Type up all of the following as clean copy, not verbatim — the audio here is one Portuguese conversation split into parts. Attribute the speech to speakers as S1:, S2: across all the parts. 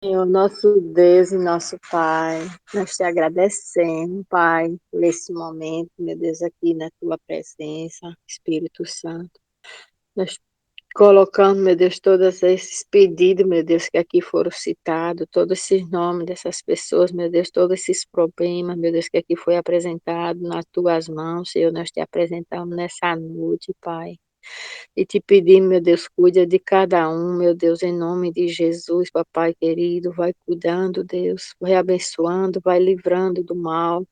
S1: Senhor, nosso Deus e nosso Pai, nós te agradecemos, Pai, por esse momento, meu Deus, aqui na tua presença, Espírito Santo. Nós colocamos, meu Deus, todos esses pedidos, meu Deus, que aqui foram citados, todos esses nomes dessas pessoas, meu Deus, todos esses problemas, meu Deus, que aqui foi apresentado nas tuas mãos, Senhor, nós te apresentamos nessa noite, Pai. E te pedir, meu Deus, cuida de cada um, meu Deus, em nome de Jesus, papai querido, vai cuidando, Deus, vai abençoando, vai livrando do mal.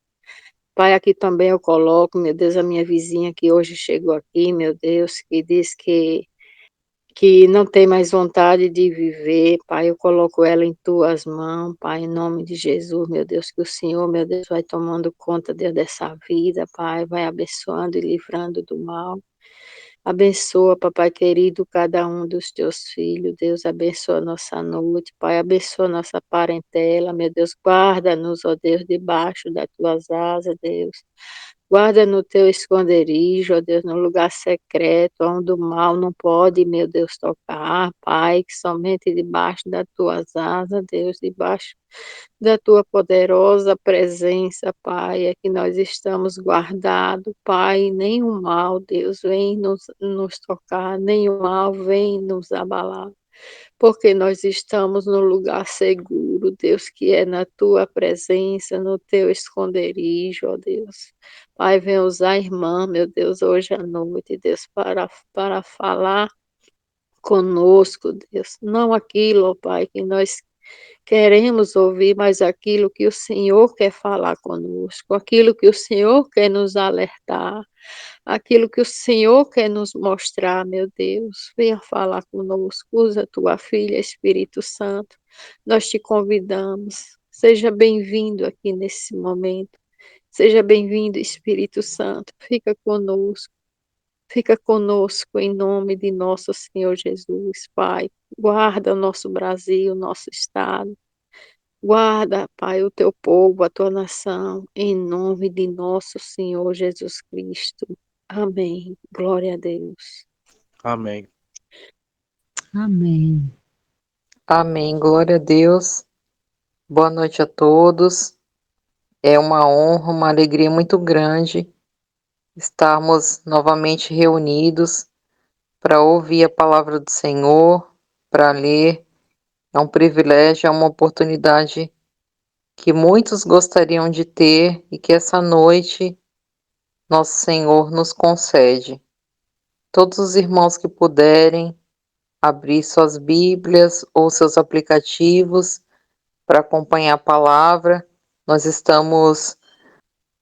S1: Pai, aqui também eu coloco, meu Deus, a minha vizinha que hoje chegou aqui, meu Deus, que diz que não tem mais vontade de viver, Pai, eu coloco ela em tuas mãos, Pai, em nome de Jesus, meu Deus, que o Senhor, meu Deus, vai tomando conta, Deus, dessa vida, Pai, vai abençoando e livrando do mal. Abençoa, papai querido, cada um dos teus filhos. Deus, abençoa a nossa noite. Pai, abençoa a nossa parentela. Meu Deus, guarda-nos, ó Deus, debaixo das tuas asas, Deus. Guarda no teu esconderijo, ó Deus, no lugar secreto, onde o mal não pode, meu Deus, tocar. Pai, que somente debaixo das tuas asas, Deus, debaixo da tua poderosa presença, Pai, é que nós estamos guardados, Pai, nenhum mal, Deus, vem nos tocar, nenhum mal vem nos abalar, porque nós estamos no lugar seguro, Deus, que é na tua presença, no teu esconderijo, ó Deus. Pai, vem usar a irmã, meu Deus, hoje à noite, Deus, para falar conosco, Deus, não aquilo, ó Pai, que nós queremos ouvir mais aquilo que o Senhor quer falar conosco, aquilo que o Senhor quer nos alertar, aquilo que o Senhor quer nos mostrar, meu Deus. Venha falar conosco, usa tua filha, Espírito Santo. Nós te convidamos. Seja bem-vindo aqui nesse momento. Seja bem-vindo, Espírito Santo. Fica conosco em nome de nosso Senhor Jesus, Pai. Guarda o nosso Brasil, nosso estado. Guarda, Pai, o teu povo, a tua nação, em nome de nosso Senhor Jesus Cristo. Amém. Glória a Deus.
S2: Amém.
S3: Amém.
S4: Amém. Glória a Deus. Boa noite a todos. É uma honra, uma alegria muito grande estarmos novamente reunidos para ouvir a palavra do Senhor, para ler. É um privilégio, é uma oportunidade que muitos gostariam de ter e que essa noite nosso Senhor nos concede. Todos os irmãos que puderem abrir suas Bíblias ou seus aplicativos para acompanhar a palavra, nós estamos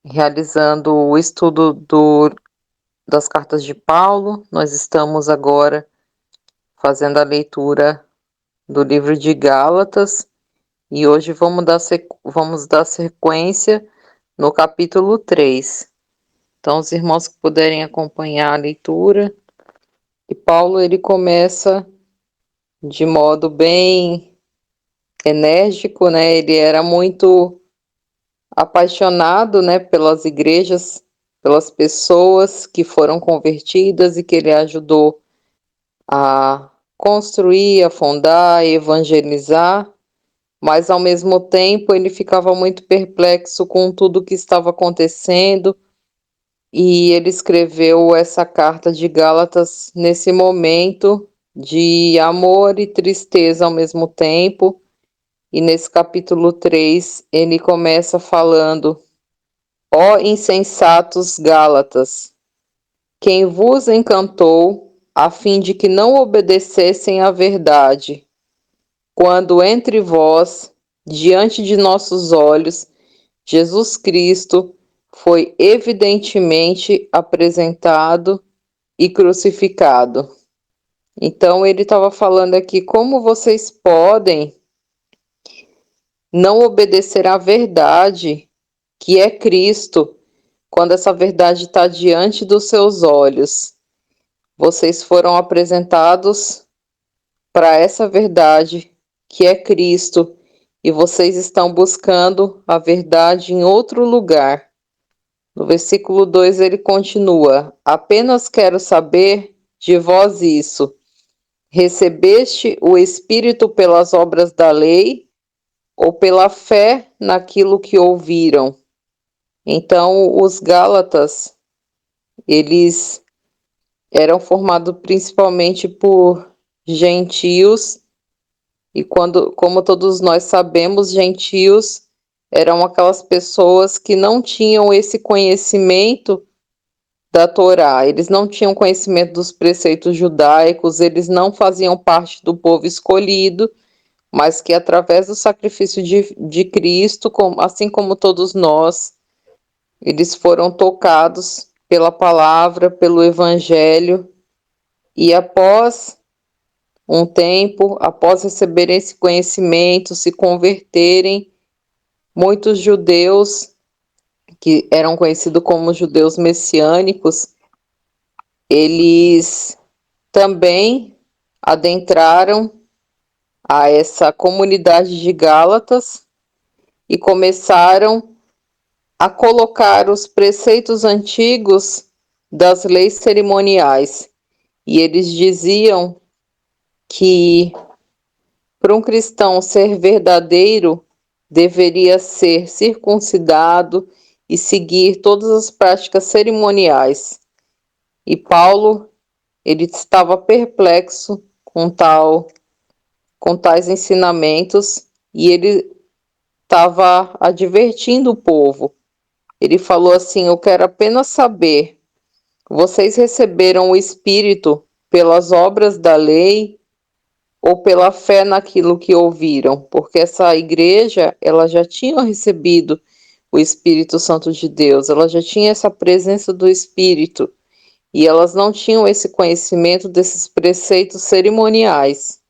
S4: realizando o estudo das cartas de Paulo. Nós estamos agora fazendo a leitura do livro de Gálatas e hoje vamos dar sequência no capítulo 3. Então, os irmãos que puderem acompanhar a leitura, e Paulo ele começa de modo bem enérgico, né? Ele era muito apaixonado, né, pelas igrejas, pelas pessoas que foram convertidas e que ele ajudou a construir, a fundar, a evangelizar, mas ao mesmo tempo ele ficava muito perplexo com tudo que estava acontecendo e ele escreveu essa carta de Gálatas nesse momento de amor e tristeza ao mesmo tempo. E nesse capítulo 3 ele começa falando: Ó insensatos Gálatas, quem vos encantou, a fim de que não obedecessem à verdade, quando entre vós, diante de nossos olhos, Jesus Cristo foi evidentemente apresentado e crucificado. Então ele estava falando aqui como vocês podem não obedecer à verdade, que é Cristo, quando essa verdade está diante dos seus olhos. Vocês foram apresentados para essa verdade, que é Cristo, e vocês estão buscando a verdade em outro lugar. No versículo 2 ele continua: Apenas quero saber de vós isso. Recebeste o Espírito pelas obras da lei ou pela fé naquilo que ouviram. Então, os Gálatas, eles eram formados principalmente por gentios, e como todos nós sabemos, gentios eram aquelas pessoas que não tinham esse conhecimento da Torá, eles não tinham conhecimento dos preceitos judaicos, eles não faziam parte do povo escolhido, mas que através do sacrifício de Cristo, assim como todos nós, eles foram tocados pela palavra, pelo evangelho, e após um tempo, após receberem esse conhecimento, se converterem, muitos judeus, que eram conhecidos como judeus messiânicos, eles também adentraram a essa comunidade de Gálatas e começaram a colocar os preceitos antigos das leis cerimoniais. E eles diziam que para um cristão ser verdadeiro, deveria ser circuncidado e seguir todas as práticas cerimoniais. E Paulo, ele estava perplexo com tais ensinamentos, e ele estava advertindo o povo. Ele falou assim: eu quero apenas saber, vocês receberam o Espírito pelas obras da lei ou pela fé naquilo que ouviram? Porque essa igreja, ela já tinha recebido o Espírito Santo de Deus, ela já tinha essa presença do Espírito, e elas não tinham esse conhecimento desses preceitos cerimoniais.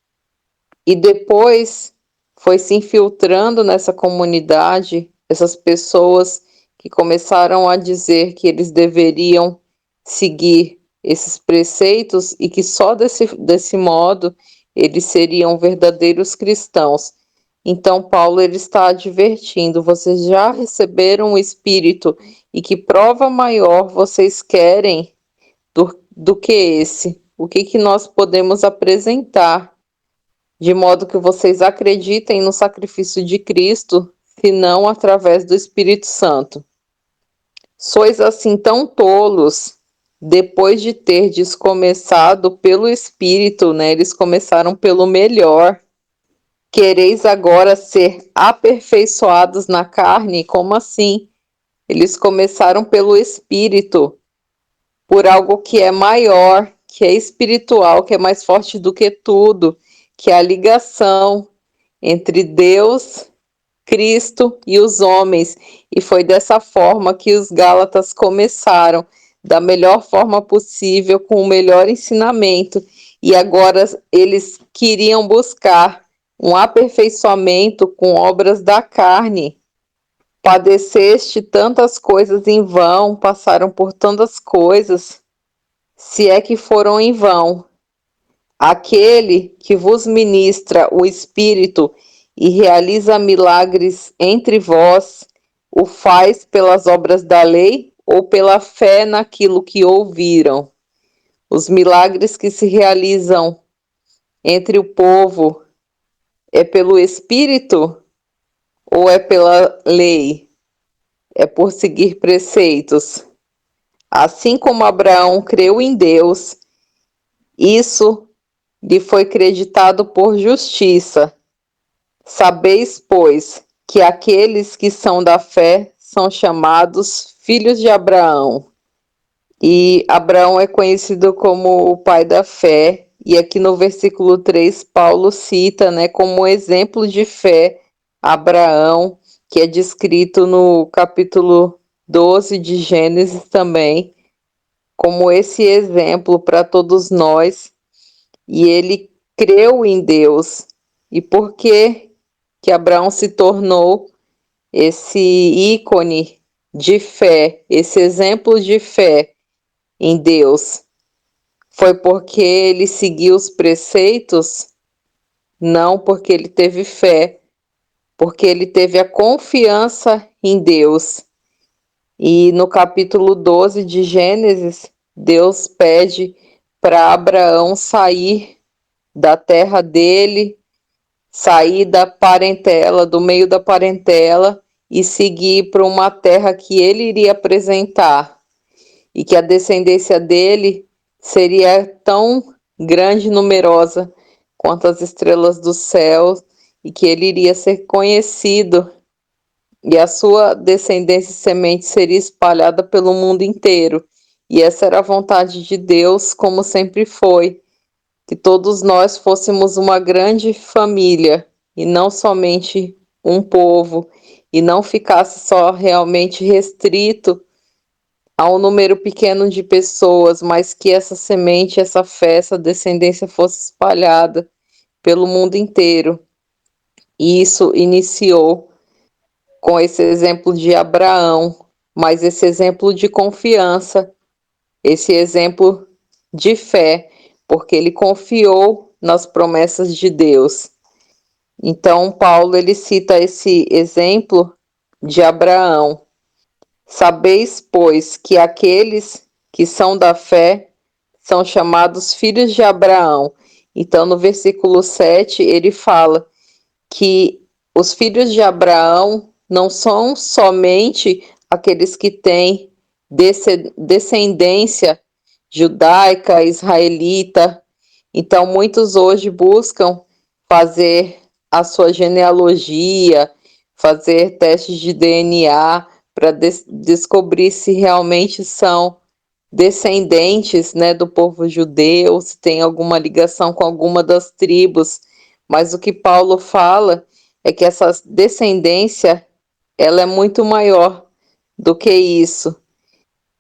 S4: E depois foi se infiltrando nessa comunidade essas pessoas que começaram a dizer que eles deveriam seguir esses preceitos e que só desse modo eles seriam verdadeiros cristãos. Então Paulo, ele está advertindo: vocês já receberam o Espírito, e que prova maior vocês querem do que esse? O que nós podemos apresentar de modo que vocês acreditem no sacrifício de Cristo, se não através do Espírito Santo? Sois assim tão tolos, depois de terdes começado pelo Espírito, né? Eles começaram pelo melhor. Quereis agora ser aperfeiçoados na carne? Como assim? Eles começaram pelo Espírito, por algo que é maior, que é espiritual, que é mais forte do que tudo, que é a ligação entre Deus, Cristo e os homens. E foi dessa forma que os Gálatas começaram, da melhor forma possível, com o melhor ensinamento. E agora eles queriam buscar um aperfeiçoamento com obras da carne. Padeceste tantas coisas em vão, passaram por tantas coisas, se é que foram em vão. Aquele que vos ministra o Espírito e realiza milagres entre vós, o faz pelas obras da lei ou pela fé naquilo que ouviram? Os milagres que se realizam entre o povo é pelo Espírito ou é pela lei? É por seguir preceitos. Assim como Abraão creu em Deus, isso lhe foi creditado por justiça. Sabeis, pois, que aqueles que são da fé são chamados filhos de Abraão. E Abraão é conhecido como o pai da fé. E aqui no versículo 3, Paulo cita, né, como exemplo de fé Abraão, que é descrito no capítulo 12 de Gênesis também, como esse exemplo para todos nós. E ele creu em Deus. E por que Abraão se tornou esse ícone de fé, esse exemplo de fé em Deus? Foi porque ele seguiu os preceitos? Não, porque ele teve fé, porque ele teve a confiança em Deus. E no capítulo 12 de Gênesis, Deus pede para Abraão sair da terra dele, sair da parentela, do meio da parentela e seguir para uma terra que ele iria apresentar e que a descendência dele seria tão grande e numerosa quanto as estrelas do céu e que ele iria ser conhecido e a sua descendência e semente seria espalhada pelo mundo inteiro. E essa era a vontade de Deus, como sempre foi, que todos nós fôssemos uma grande família e não somente um povo, e não ficasse só realmente restrito a um número pequeno de pessoas, mas que essa semente, essa fé, essa descendência fosse espalhada pelo mundo inteiro. E isso iniciou com esse exemplo de Abraão, mas esse exemplo de confiança, esse exemplo de fé, porque ele confiou nas promessas de Deus. Então, Paulo ele cita esse exemplo de Abraão. Sabeis, pois, que aqueles que são da fé são chamados filhos de Abraão. Então, no versículo 7, ele fala que os filhos de Abraão não são somente aqueles que têm descendência judaica, israelita. Então, muitos hoje buscam fazer a sua genealogia, fazer testes de DNA para descobrir se realmente são descendentes, né, do povo judeu, se tem alguma ligação com alguma das tribos. Mas o que Paulo fala é que essa descendência ela é muito maior do que isso.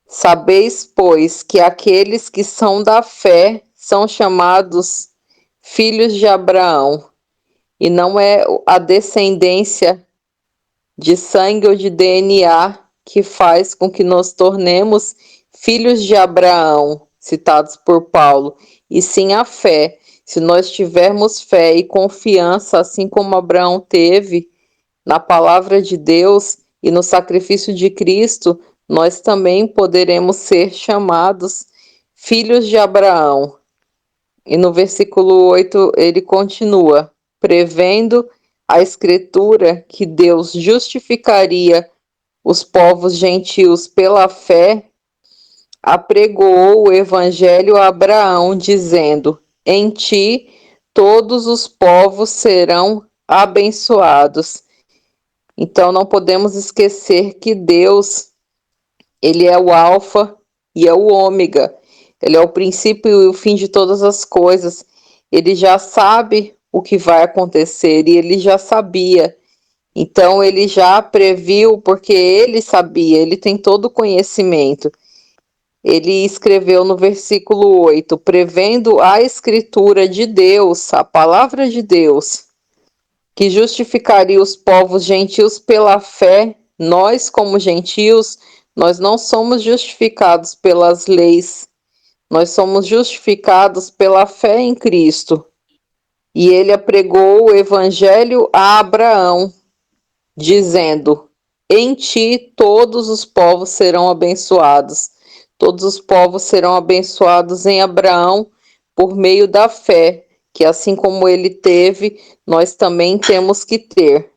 S4: Sabeis, pois, que aqueles que são da fé são chamados filhos de Abraão, e não é a descendência de sangue ou de DNA que faz com que nos tornemos filhos de Abraão, citados por Paulo, e sim a fé. Se nós tivermos fé e confiança, assim como Abraão teve na palavra de Deus e no sacrifício de Cristo, nós também poderemos ser chamados filhos de Abraão. E no versículo 8 ele continua, prevendo a Escritura que Deus justificaria os povos gentios pela fé, apregoou o evangelho a Abraão, dizendo: em ti todos os povos serão abençoados. Então não podemos esquecer que Deus, ele é o alfa e é o ômega. Ele é o princípio e o fim de todas as coisas. Ele já sabe o que vai acontecer e ele já sabia. Então ele já previu porque ele sabia, ele tem todo o conhecimento. Ele escreveu no versículo 8, prevendo a escritura de Deus, a palavra de Deus, que justificaria os povos gentios pela fé. Nós, como gentios, nós não somos justificados pelas leis, nós somos justificados pela fé em Cristo. E ele apregou o evangelho a Abraão, dizendo: em ti todos os povos serão abençoados. Todos os povos serão abençoados em Abraão por meio da fé, que assim como ele teve, nós também temos que ter.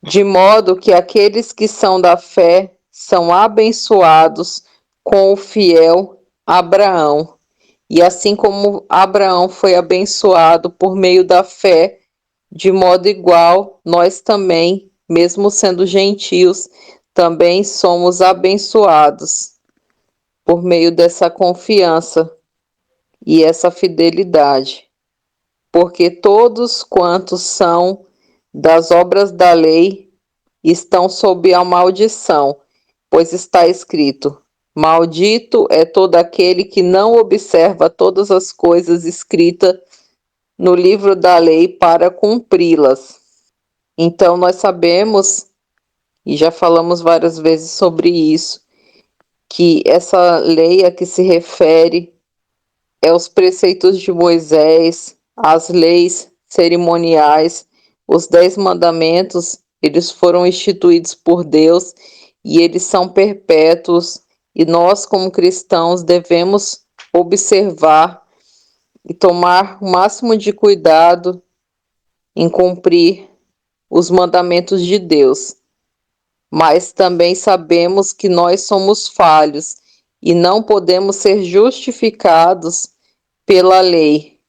S4: De modo que aqueles que são da fé são abençoados com o fiel Abraão. E assim como Abraão foi abençoado por meio da fé, de modo igual, nós também, mesmo sendo gentios, também somos abençoados por meio dessa confiança e essa fidelidade. Porque todos quantos são das obras da lei estão sob a maldição, pois está escrito: maldito é todo aquele que não observa todas as coisas escritas no livro da lei para cumpri-las. Então nós sabemos, e já falamos várias vezes sobre isso, que essa lei a que se refere é os preceitos de Moisés, as leis cerimoniais, os 10 mandamentos. Eles foram instituídos por Deus e eles são perpétuos, e nós, como cristãos, devemos observar e tomar o máximo de cuidado em cumprir os mandamentos de Deus, mas também sabemos que nós somos falhos e não podemos ser justificados pela lei.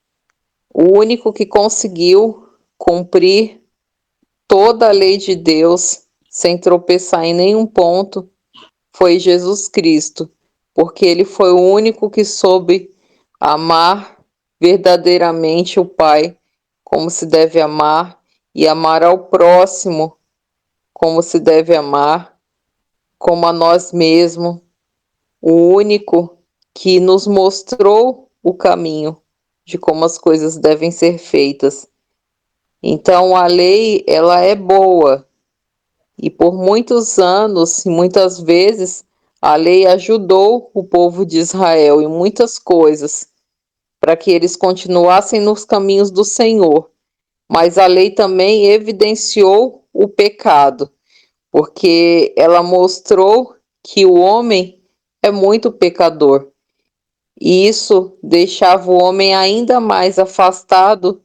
S4: O único que conseguiu cumprir toda a lei de Deus sem tropeçar em nenhum ponto foi Jesus Cristo, porque ele foi o único que soube amar verdadeiramente o Pai como se deve amar e amar ao próximo como se deve amar, como a nós mesmos, o único que nos mostrou o caminho de como as coisas devem ser feitas. Então a lei, ela é boa, e por muitos anos e muitas vezes a lei ajudou o povo de Israel em muitas coisas, para que eles continuassem nos caminhos do Senhor. Mas a lei também evidenciou o pecado, porque ela mostrou que o homem é muito pecador. E isso deixava o homem ainda mais afastado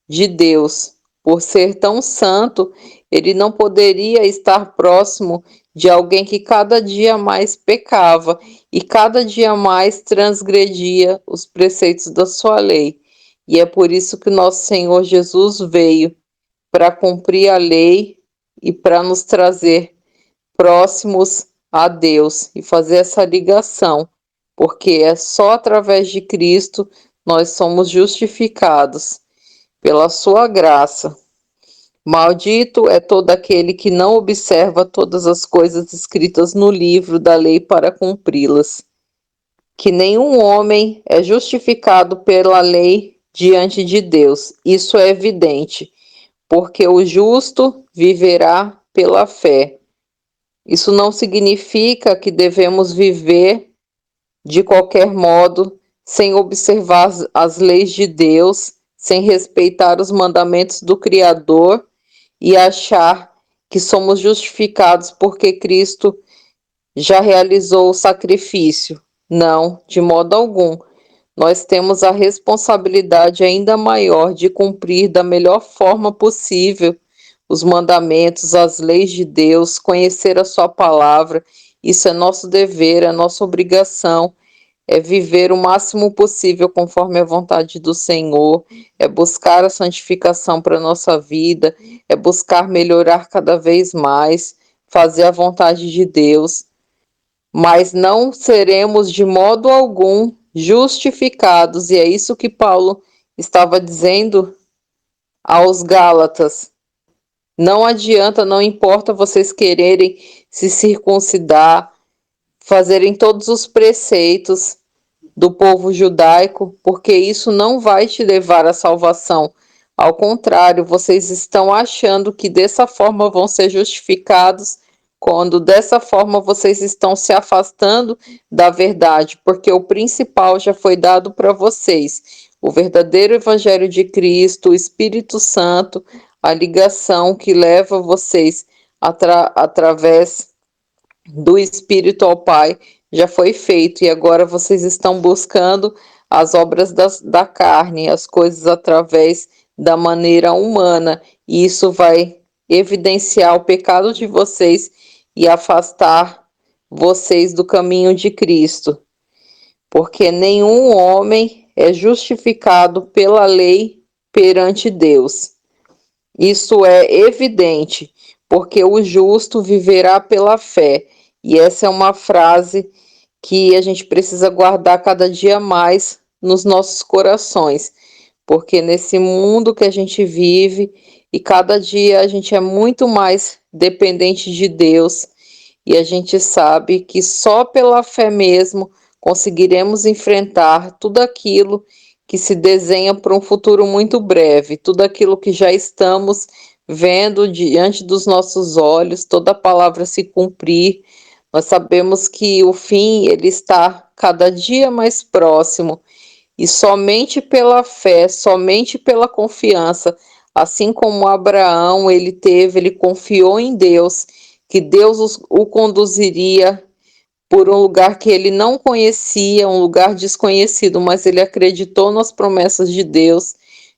S4: de Deus. Por ser tão santo, ele não poderia estar próximo de alguém que cada dia mais pecava e cada dia mais transgredia os preceitos da sua lei. E é por isso que nosso Senhor Jesus veio para cumprir a lei e para nos trazer próximos a Deus e fazer essa ligação, porque é só através de Cristo nós somos justificados pela sua graça. Maldito é todo aquele que não observa todas as coisas escritas no livro da lei para cumpri-las. Que nenhum homem é justificado pela lei diante de Deus. Isso é evidente, porque o justo viverá pela fé. Isso não significa que devemos viver de qualquer modo, sem observar as leis de Deus, sem respeitar os mandamentos do Criador e achar que somos justificados porque Cristo já realizou o sacrifício. Não, de modo algum. Nós temos a responsabilidade ainda maior de cumprir da melhor forma possível os mandamentos, as leis de Deus, conhecer a sua palavra. Isso é nosso dever, é nossa obrigação, é viver o máximo possível conforme a vontade do Senhor, é buscar a santificação para a nossa vida, é buscar melhorar cada vez mais, fazer a vontade de Deus, mas não seremos de modo algum justificados, e é isso que Paulo estava dizendo aos Gálatas. Não adianta, não importa vocês quererem se circuncidar, fazerem todos os preceitos do povo judaico, porque isso não vai te levar à salvação. Ao contrário, vocês estão achando que dessa forma vão ser justificados, quando dessa forma vocês estão se afastando da verdade, porque o principal já foi dado para vocês. O verdadeiro Evangelho de Cristo, o Espírito Santo, a ligação que leva vocês através do Espírito ao Pai já foi feito, e agora vocês estão buscando as obras da carne, as coisas através da maneira humana, e isso vai evidenciar o pecado de vocês e afastar vocês do caminho de Cristo, porque nenhum homem é justificado pela lei perante Deus. Isso é evidente, porque o justo viverá pela fé. E essa é uma frase que a gente precisa guardar cada dia mais nos nossos corações, porque nesse mundo que a gente vive e cada dia a gente é muito mais dependente de Deus, e a gente sabe que só pela fé mesmo conseguiremos enfrentar tudo aquilo que se desenha para um futuro muito breve, tudo aquilo que já estamos vendo diante dos nossos olhos, toda a palavra se cumprir. Nós sabemos que o fim ele está cada dia mais próximo, e somente pela fé, somente pela confiança, assim como Abraão ele confiou em Deus, que Deus o conduziria por um lugar que ele não conhecia, um lugar desconhecido, mas ele acreditou nas promessas de Deus,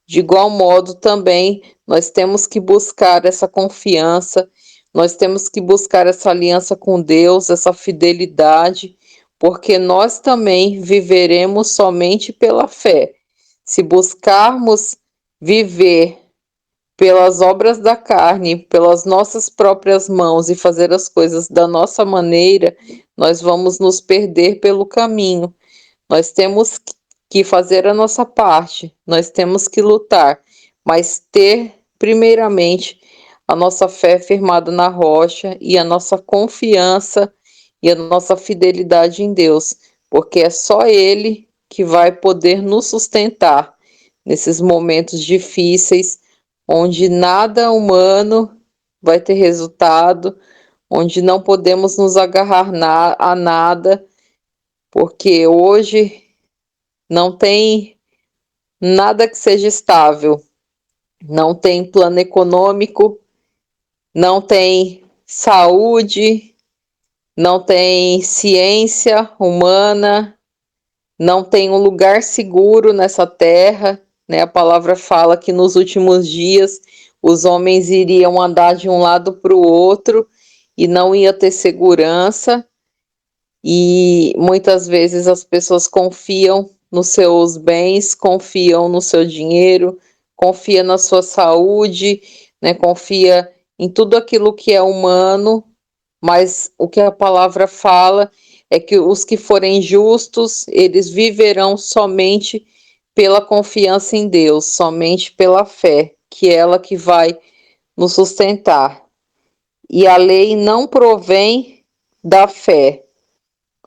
S4: De igual modo, também nós temos que buscar essa confiança, nós temos que buscar essa aliança com Deus, essa fidelidade, porque nós também viveremos somente pela fé. Se buscarmos viver pelas obras da carne, pelas nossas próprias mãos e fazer as coisas da nossa maneira, nós vamos nos perder pelo caminho. Nós temos que fazer a nossa parte, nós temos que lutar, mas ter, primeiramente, a nossa fé firmada na rocha e a nossa confiança e a nossa fidelidade em Deus, porque é só Ele que vai poder nos sustentar nesses momentos difíceis, onde nada humano vai ter resultado, onde não podemos nos agarrar a nada, porque hoje não tem nada que seja estável, não tem plano econômico, não tem saúde, não tem ciência humana, não tem um lugar seguro nessa terra, né? A palavra fala que nos últimos dias os homens iriam andar de um lado para o outro e não ia ter segurança, e muitas vezes as pessoas confiam nos seus bens, confiam no seu dinheiro, confia na sua saúde, né? Confia em tudo aquilo que é humano, mas o que a palavra fala é que os que forem justos, eles viverão somente pela confiança em Deus, somente pela fé, que é ela que vai nos sustentar. E a lei não provém da fé,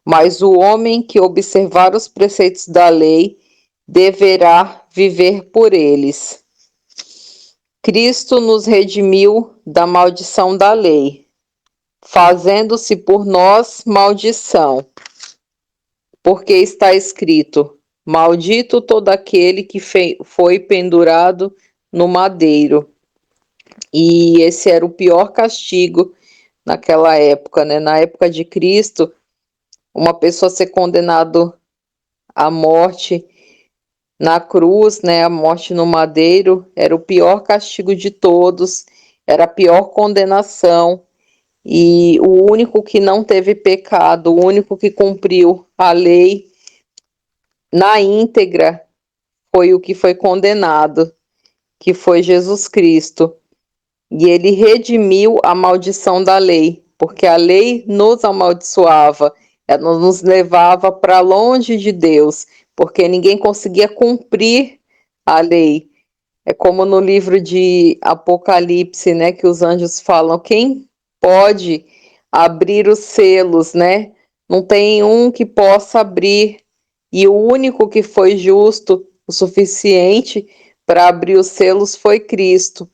S4: mas o homem que observar os preceitos da lei deverá viver por eles. Cristo nos redimiu da maldição da lei, fazendo-se por nós maldição, porque está escrito: maldito todo aquele que foi pendurado no madeiro. E esse era o pior castigo naquela época, né? Na época de Cristo, uma pessoa ser condenado à morte na cruz, né? A morte no madeiro era o pior castigo de todos, era a pior condenação. E o único que não teve pecado, o único que cumpriu a lei na íntegra, foi o que foi condenado, que foi Jesus Cristo. E ele redimiu a maldição da lei, porque a lei nos amaldiçoava, ela nos levava para longe de Deus, porque ninguém conseguia cumprir a lei. É como no livro de Apocalipse, né, que os anjos falam, quem pode abrir os selos, né? Não tem um que possa abrir, e o único que foi justo o suficiente para abrir os selos foi Cristo.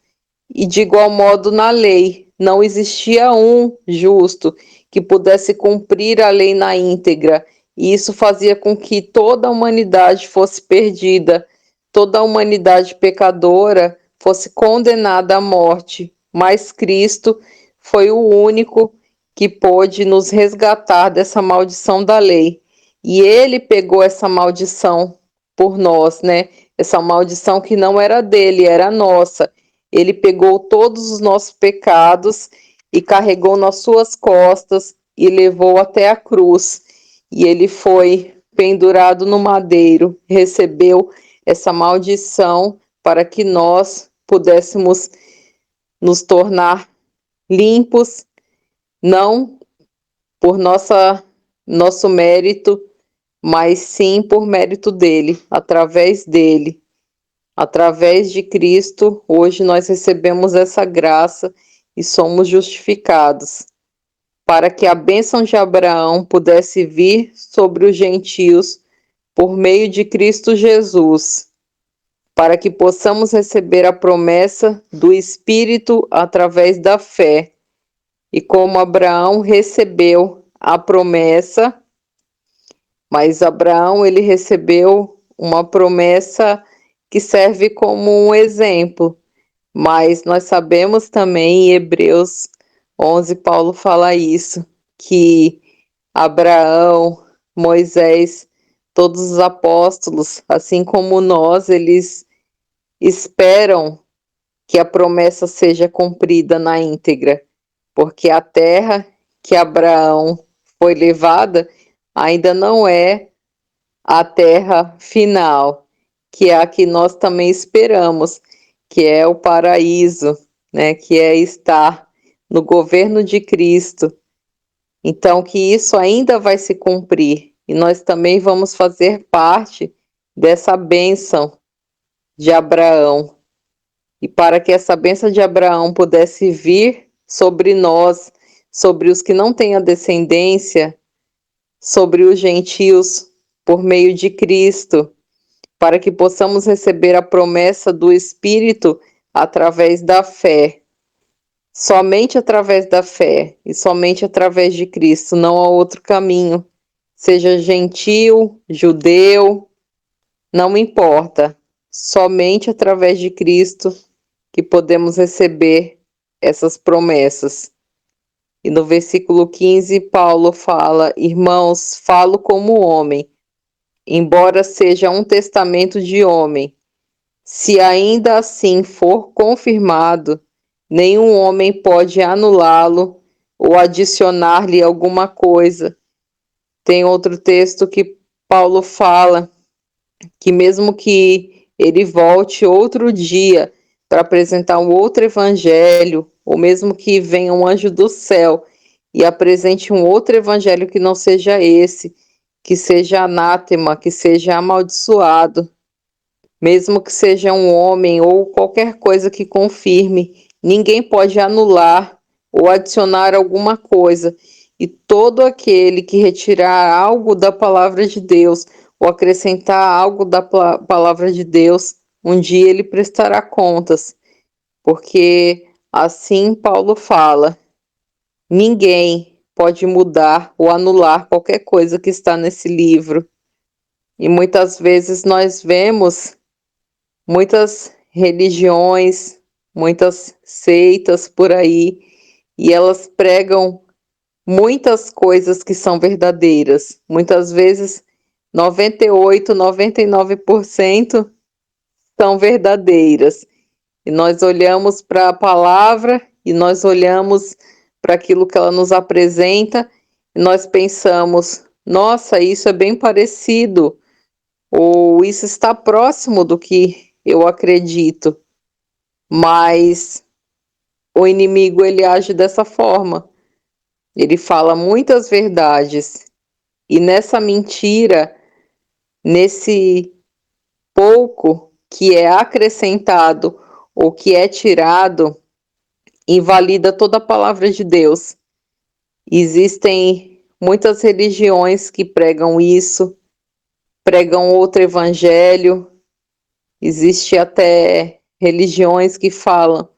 S4: E de igual modo na lei, não existia um justo que pudesse cumprir a lei na íntegra, e isso fazia com que toda a humanidade fosse perdida, toda a humanidade pecadora fosse condenada à morte. Mas Cristo foi o único que pôde nos resgatar dessa maldição da lei. E ele pegou essa maldição por nós, né? Essa maldição que não era dele, era nossa. Ele pegou todos os nossos pecados e carregou nas suas costas e levou até a cruz. E ele foi pendurado no madeiro, recebeu essa maldição para que nós pudéssemos nos tornar limpos, não por nosso mérito, mas sim por mérito dele, através dele. Através de Cristo, hoje nós recebemos essa graça e somos justificados, para que a bênção de Abraão pudesse vir sobre os gentios por meio de Cristo Jesus, para que possamos receber a promessa do Espírito através da fé. E como Abraão recebeu a promessa, mas Abraão ele recebeu uma promessa que serve como um exemplo, mas nós sabemos também em Hebreus 11, Paulo fala isso, que Abraão, Moisés, todos os apóstolos, assim como nós, eles esperam que a promessa seja cumprida na íntegra, porque a terra que Abraão foi levada ainda não é a terra final, que é a que nós também esperamos, que é o paraíso, né, que é estar no governo de Cristo. Então, que isso ainda vai se cumprir e nós também vamos fazer parte dessa bênção de Abraão. E para que essa bênção de Abraão pudesse vir sobre nós, sobre os que não têm a descendência, sobre os gentios, por meio de Cristo, para que possamos receber a promessa do Espírito através da fé. Somente através da fé e somente através de Cristo, não há outro caminho. Seja gentil, judeu, não importa. Somente através de Cristo que podemos receber essas promessas. E no versículo 15, Paulo fala: Irmãos, falo como homem, embora seja um testamento de homem. Se ainda assim for confirmado, nenhum homem pode anulá-lo ou adicionar-lhe alguma coisa. Tem outro texto que Paulo fala que mesmo que ele volte outro dia para apresentar um outro evangelho, ou mesmo que venha um anjo do céu e apresente um outro evangelho que não seja esse, que seja anátema, que seja amaldiçoado, mesmo que seja um homem ou qualquer coisa que confirme, ninguém pode anular ou adicionar alguma coisa. E todo aquele que retirar algo da palavra de Deus ou acrescentar algo da palavra de Deus, um dia ele prestará contas. Porque assim Paulo fala: ninguém pode mudar ou anular qualquer coisa que está nesse livro. E muitas vezes nós vemos muitas religiões, muitas seitas por aí, e elas pregam muitas coisas que são verdadeiras. Muitas vezes 98, 99% são verdadeiras. E nós olhamos para a palavra e nós olhamos para aquilo que ela nos apresenta e nós pensamos: nossa, isso é bem parecido, ou isso está próximo do que eu acredito. Mas o inimigo ele age dessa forma. Ele fala muitas verdades e nessa mentira, nesse pouco que é acrescentado ou que é tirado, invalida toda a palavra de Deus. Existem muitas religiões que pregam isso, pregam outro evangelho. Existe até religiões que falam: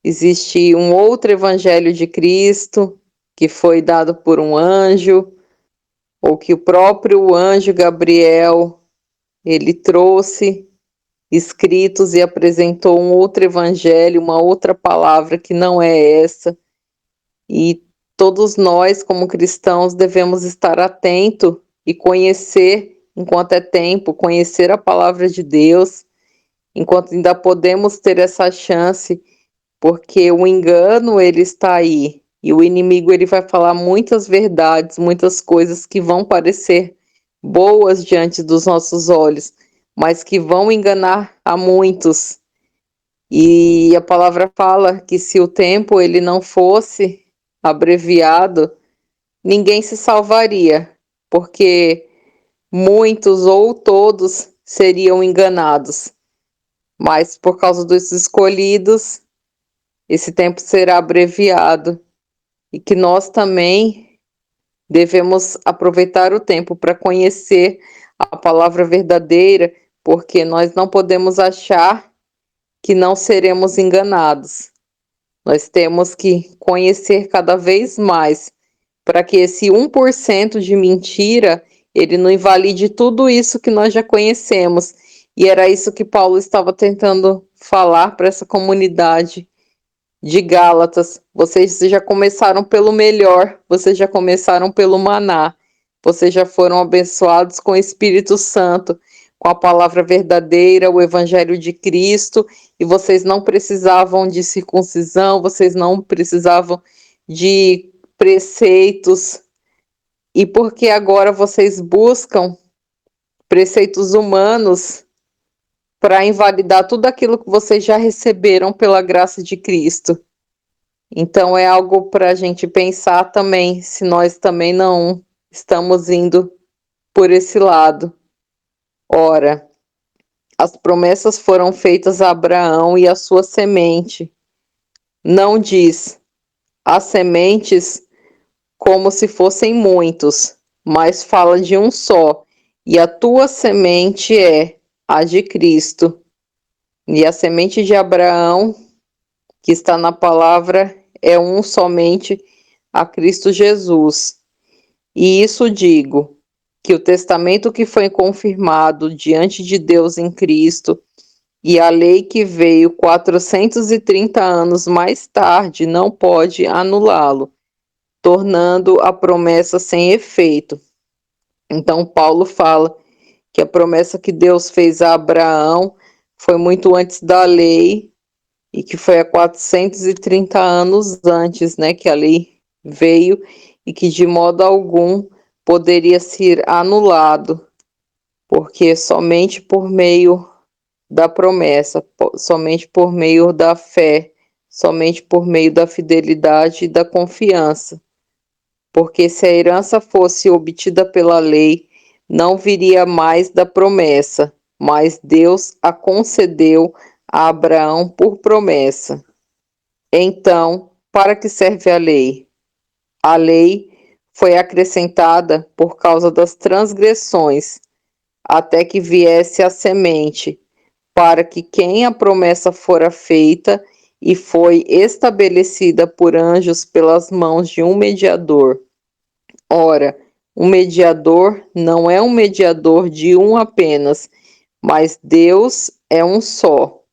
S4: existe um outro evangelho de Cristo que foi dado por um anjo, ou que o próprio anjo Gabriel ele trouxe escritos e apresentou um outro evangelho, uma outra palavra que não é essa. E todos nós, como cristãos, devemos estar atentos e conhecer, enquanto é tempo, conhecer a palavra de Deus, enquanto ainda podemos ter essa chance, porque o engano ele está aí e o inimigo ele vai falar muitas verdades, muitas coisas que vão parecer boas diante dos nossos olhos, mas que vão enganar a muitos. E a palavra fala que se o tempo ele não fosse abreviado, ninguém se salvaria, porque muitos ou todos seriam enganados. Mas por causa dos escolhidos, esse tempo será abreviado e que nós também devemos aproveitar o tempo para conhecer a palavra verdadeira, porque nós não podemos achar que não seremos enganados. Nós temos que conhecer cada vez mais para que esse 1% de mentira ele não invalide tudo isso que nós já conhecemos. E era isso que Paulo estava tentando falar para essa comunidade de Gálatas. Vocês já começaram pelo melhor, vocês já começaram pelo maná, vocês já foram abençoados com o Espírito Santo, com a palavra verdadeira, o evangelho de Cristo, e vocês não precisavam de circuncisão, vocês não precisavam de preceitos, e porque agora vocês buscam preceitos humanos para invalidar tudo aquilo que vocês já receberam pela graça de Cristo. Então é algo para a gente pensar também, se nós também não estamos indo por esse lado. Ora, as promessas foram feitas a Abraão e a sua semente. Não diz as sementes como se fossem muitos, mas fala de um só. E a tua semente é a de Cristo. E a semente de Abraão, que está na palavra, é um somente, a Cristo Jesus. E isso digo, que o testamento que foi confirmado diante de Deus em Cristo e a lei que veio 430 anos mais tarde não pode anulá-lo, tornando a promessa sem efeito. Então Paulo fala que a promessa que Deus fez a Abraão foi muito antes da lei e que foi há 430 anos antes, né, que a lei veio e que de modo algum poderia ser anulado, porque somente por meio da promessa, somente por meio da fé, somente por meio da fidelidade e da confiança. Porque se a herança fosse obtida pela lei, não viria mais da promessa, mas Deus a concedeu a Abraão por promessa. Então, para que serve a lei? A lei foi acrescentada por causa das transgressões, até que viesse a semente, para que quem a promessa fora feita e foi estabelecida por anjos pelas mãos de um mediador. Ora, um mediador não é um mediador de um apenas, mas Deus é um só.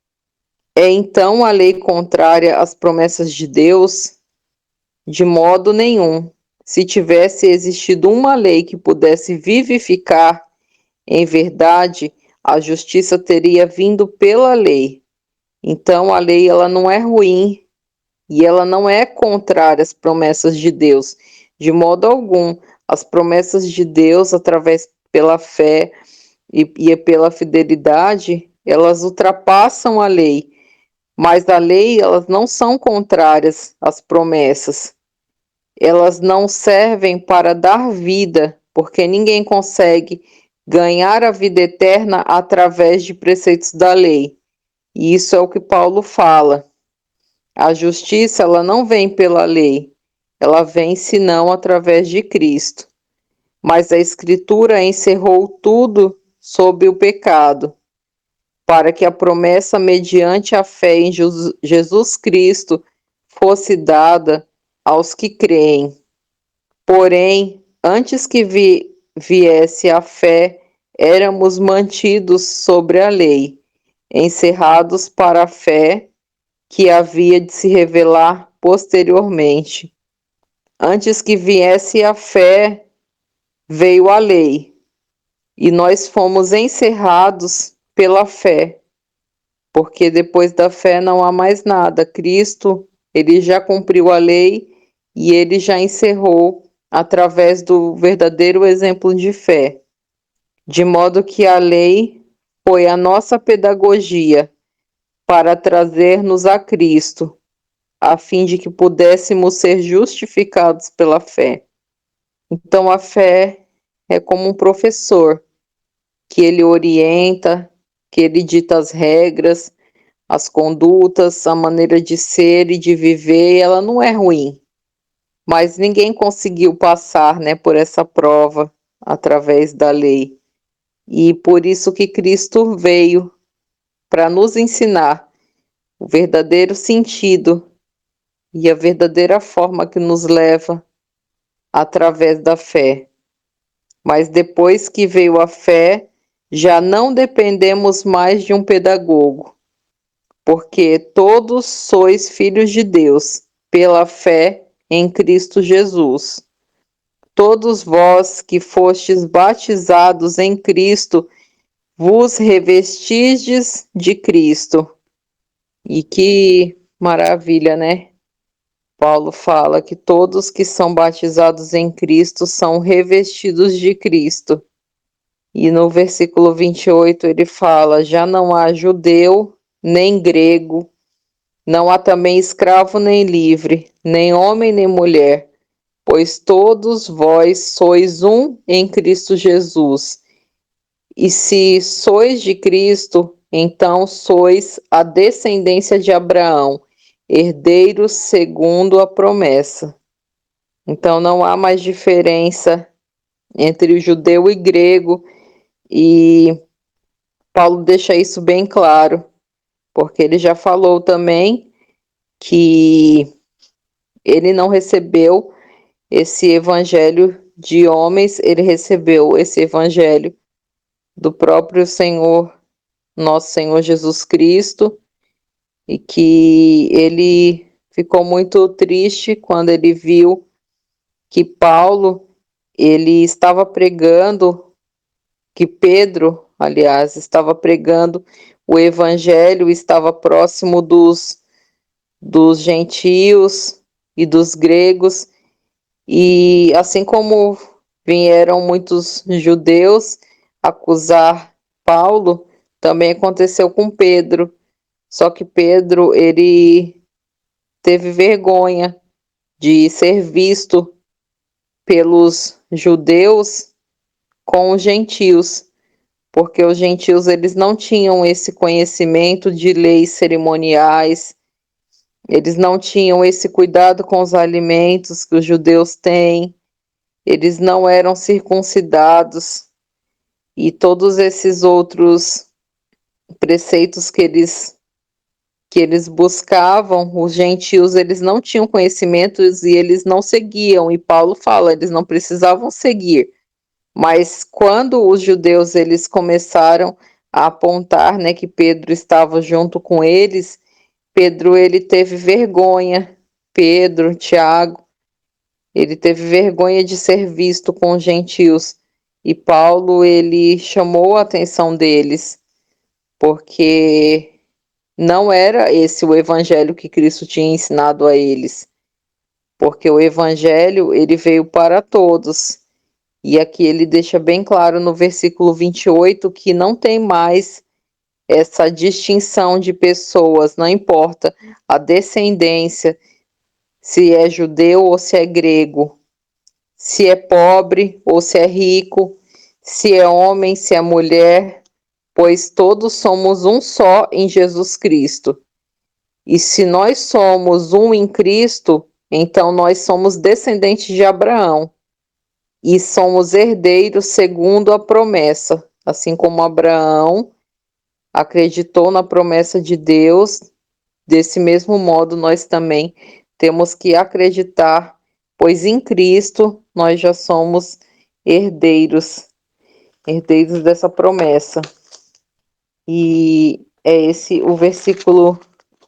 S4: É então a lei contrária às promessas de Deus? De modo nenhum. Se tivesse existido uma lei que pudesse vivificar, em verdade, a justiça teria vindo pela lei. Então a lei ela não é ruim e ela não é contrária às promessas de Deus, de modo algum. As promessas de Deus, através pela fé e pela fidelidade, elas ultrapassam a lei. Mas a lei, elas não são contrárias às promessas. Elas não servem para dar vida, porque ninguém consegue ganhar a vida eterna através de preceitos da lei. E isso é o que Paulo fala. A justiça, ela não vem pela lei, ela vem senão através de Cristo. Mas a Escritura encerrou tudo sob o pecado, para que a promessa mediante a fé em Jesus Cristo fosse dada aos que creem. Porém, antes que viesse a fé, éramos mantidos sobre a lei, encerrados para a fé que havia de se revelar posteriormente. Antes que viesse a fé, veio a lei, e nós fomos encerrados pela fé, porque depois da fé não há mais nada. Cristo, ele já cumpriu a lei e ele já encerrou através do verdadeiro exemplo de fé, de modo que a lei foi a nossa pedagogia para trazer-nos a Cristo, a fim de que pudéssemos ser justificados pela fé. Então a fé é como um professor, que ele orienta, que ele dita as regras, as condutas, a maneira de ser e de viver, e ela não é ruim. Mas ninguém conseguiu passar, né, por essa prova através da lei. E por isso que Cristo veio para nos ensinar o verdadeiro sentido e a verdadeira forma que nos leva através da fé. Mas depois que veio a fé, já não dependemos mais de um pedagogo, porque todos sois filhos de Deus, pela fé em Cristo Jesus. Todos vós que fostes batizados em Cristo, vos revestistes de Cristo. E que maravilha, né? Paulo fala que todos que são batizados em Cristo são revestidos de Cristo. E no versículo 28 ele fala: já não há judeu nem grego, não há também escravo nem livre, nem homem nem mulher, pois todos vós sois um em Cristo Jesus. E se sois de Cristo, então sois a descendência de Abraão, herdeiros segundo a promessa. Então não há mais diferença entre o judeu e grego, e Paulo deixa isso bem claro, porque ele já falou também que ele não recebeu esse evangelho de homens, ele recebeu esse evangelho do próprio Senhor, nosso Senhor Jesus Cristo, e que ele ficou muito triste quando ele viu que Paulo, ele estava pregando, que Pedro, aliás, estava pregando o evangelho, estava próximo dos gentios e dos gregos, e assim como vieram muitos judeus acusar Paulo, também aconteceu com Pedro. Só que Pedro, ele teve vergonha de ser visto pelos judeus com os gentios, porque os gentios eles não tinham esse conhecimento de leis cerimoniais, eles não tinham esse cuidado com os alimentos que os judeus têm, eles não eram circuncidados e todos esses outros preceitos que eles buscavam, os gentios, eles não tinham conhecimentos e eles não seguiam. E Paulo fala, eles não precisavam seguir. Mas quando os judeus eles começaram a apontar, né, que Pedro estava junto com eles, Pedro ele teve vergonha. Pedro, Tiago, ele teve vergonha de ser visto com os gentios. E Paulo ele chamou a atenção deles, porque não era esse o evangelho que Cristo tinha ensinado a eles, porque o evangelho ele veio para todos. E aqui ele deixa bem claro no versículo 28 que não tem mais essa distinção de pessoas, não importa a descendência, se é judeu ou se é grego, se é pobre ou se é rico, se é homem, se é mulher, pois todos somos um só em Jesus Cristo. E se nós somos um em Cristo, então nós somos descendentes de Abraão e somos herdeiros segundo a promessa. Assim como Abraão acreditou na promessa de Deus, desse mesmo modo nós também temos que acreditar, pois em Cristo nós já somos herdeiros, herdeiros dessa promessa. E é esse o versículo,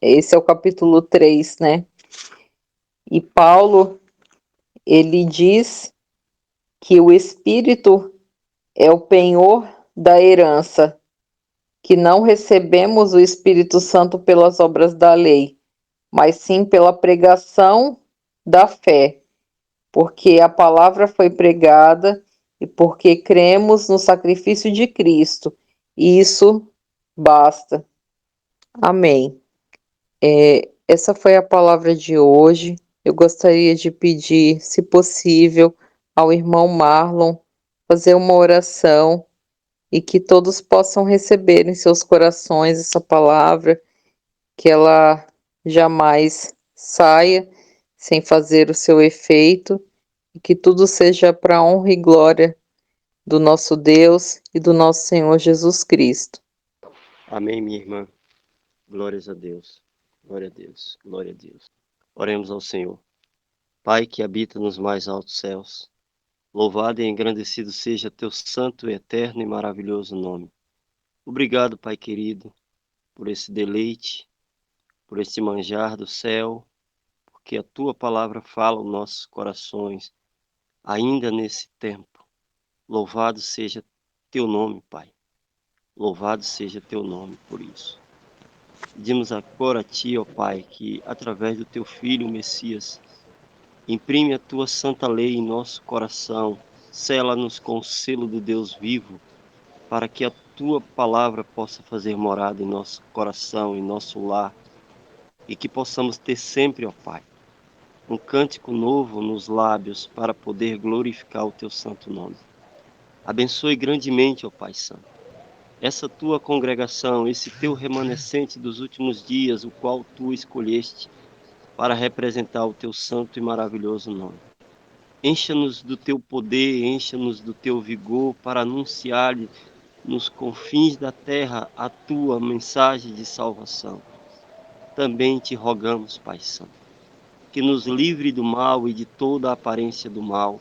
S4: esse é o capítulo 3, né? E Paulo, ele diz que o Espírito é o penhor da herança, que não recebemos o Espírito Santo pelas obras da lei, mas sim pela pregação da fé, porque a palavra foi pregada e porque cremos no sacrifício de Cristo. E isso basta. Amém. Essa foi a palavra de hoje. Eu gostaria de pedir, se possível, ao irmão Marlon fazer uma oração e que todos possam receber em seus corações essa palavra, que ela jamais saia sem fazer o seu efeito e que tudo seja para a honra e glória do nosso Deus e do nosso Senhor Jesus Cristo.
S2: Amém, minha irmã. Glórias a Deus. Glória a Deus. Glória a Deus. Oremos ao Senhor. Pai que habita nos mais altos céus, louvado e engrandecido seja teu santo, eterno e maravilhoso nome. Obrigado, Pai querido, por esse deleite, por esse manjar do céu, porque a tua palavra fala aos nossos corações, ainda nesse tempo. Louvado seja teu nome, Pai. Louvado seja teu nome por isso. Pedimos agora a ti, ó Pai, que através do teu Filho, o Messias, imprime a tua santa lei em nosso coração, sela-nos com o selo do Deus vivo, para que a tua palavra possa fazer morada em nosso coração, em nosso lar, e que possamos ter sempre, ó Pai, um cântico novo nos lábios para poder glorificar o teu santo nome. Abençoe grandemente, ó Pai Santo, essa tua congregação, esse teu remanescente dos últimos dias, o qual tu escolheste para representar o teu santo e maravilhoso nome. Encha-nos do teu poder, encha-nos do teu vigor para anunciar nos confins da terra a tua mensagem de salvação. Também te rogamos, Pai Santo, que nos livre do mal e de toda a aparência do mal,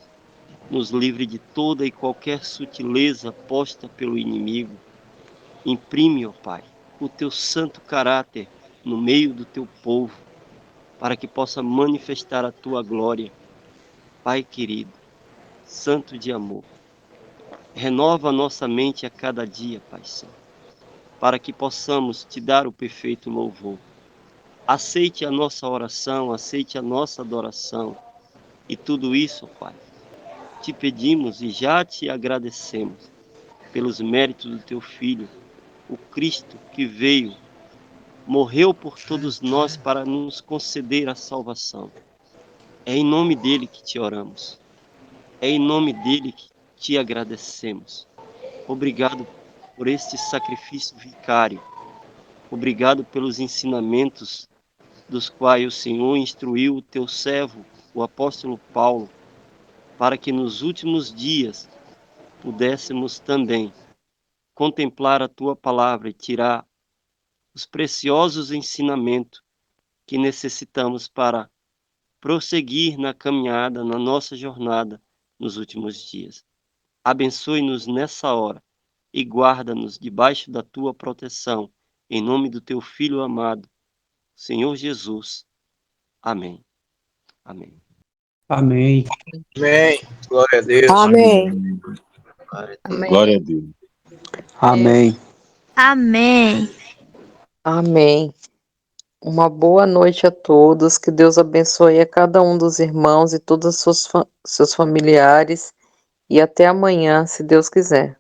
S2: nos livre de toda e qualquer sutileza posta pelo inimigo. Imprime, ó Pai, o teu santo caráter no meio do teu povo, para que possa manifestar a tua glória. Pai querido, santo de amor, renova a nossa mente a cada dia, Pai Santo, para que possamos te dar o perfeito louvor. Aceite a nossa oração, aceite a nossa adoração, e tudo isso, Pai, te pedimos e já te agradecemos pelos méritos do teu Filho, o Cristo que veio, morreu por todos nós para nos conceder a salvação. É em nome dele que te oramos. É em nome dele que te agradecemos. Obrigado por este sacrifício vicário. Obrigado pelos ensinamentos dos quais o Senhor instruiu o teu servo, o apóstolo Paulo, para que nos últimos dias pudéssemos também contemplar a tua palavra e tirar os preciosos ensinamentos que necessitamos para prosseguir na caminhada, na nossa jornada nos últimos dias. Abençoe-nos nessa hora e guarda-nos debaixo da tua proteção, em nome do teu Filho amado, Senhor Jesus. Amém. Amém.
S3: Amém.
S5: Amém. Glória a Deus.
S6: Amém.
S4: Amém.
S7: Glória a Deus.
S3: Amém.
S6: Amém.
S4: Amém. Uma boa noite a todos, que Deus abençoe a cada um dos irmãos e todos os seus familiares, e até amanhã, se Deus quiser.